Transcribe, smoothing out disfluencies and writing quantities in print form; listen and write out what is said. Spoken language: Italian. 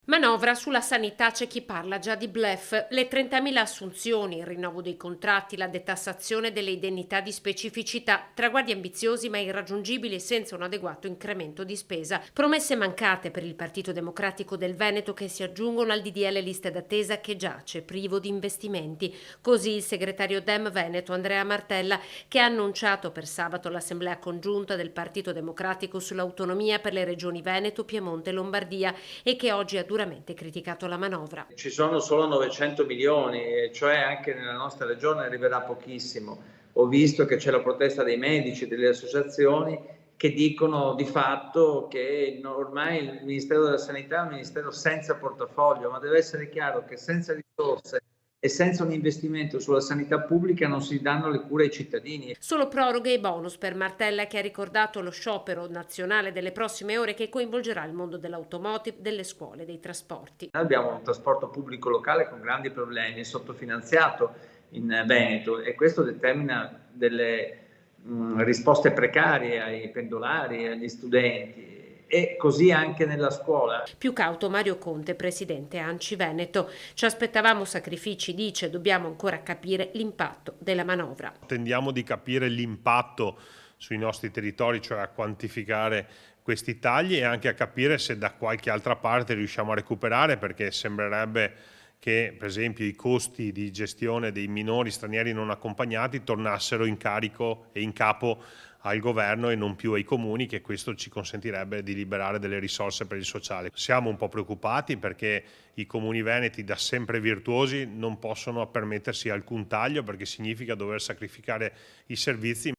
Manovra sulla sanità, c'è chi parla già di bluff. Le 30.000 assunzioni, il rinnovo dei contratti, la detassazione delle indennità di specificità, traguardi ambiziosi ma irraggiungibili senza un adeguato incremento di spesa. Promesse mancate per il Partito Democratico del Veneto che si aggiungono al DDL liste d'attesa che giace privo di investimenti. Così il segretario Dem Veneto Andrea Martella, che ha annunciato per sabato l'assemblea congiunta del Partito Democratico sull'autonomia per le regioni Veneto, Piemonte e Lombardia e che oggi ha duramente criticato la manovra. Ci sono solo 900 milioni, e cioè anche nella nostra regione arriverà pochissimo. Ho visto che c'è la protesta dei medici, delle associazioni che dicono di fatto che ormai il Ministero della Sanità è un ministero senza portafoglio, ma deve essere chiaro che senza risorse e senza un investimento sulla sanità pubblica non si danno le cure ai cittadini. Solo proroghe e bonus per Martella, che ha ricordato lo sciopero nazionale delle prossime ore che coinvolgerà il mondo dell'automotive, delle scuole, dei trasporti. Noi abbiamo un trasporto pubblico locale con grandi problemi, sottofinanziato in Veneto, e questo determina delle risposte precarie ai pendolari, agli studenti, e così anche nella scuola. Più cauto Mario Conte, presidente ANCI Veneto. Ci aspettavamo sacrifici, dice, dobbiamo ancora capire l'impatto della manovra. Tendiamo di capire l'impatto sui nostri territori, cioè a quantificare questi tagli e anche a capire se da qualche altra parte riusciamo a recuperare, perché sembrerebbe che per esempio i costi di gestione dei minori stranieri non accompagnati tornassero in carico e in capo al governo e non più ai comuni, che questo ci consentirebbe di liberare delle risorse per il sociale. Siamo un po' preoccupati perché i comuni veneti, da sempre virtuosi, non possono permettersi alcun taglio, perché significa dover sacrificare i servizi.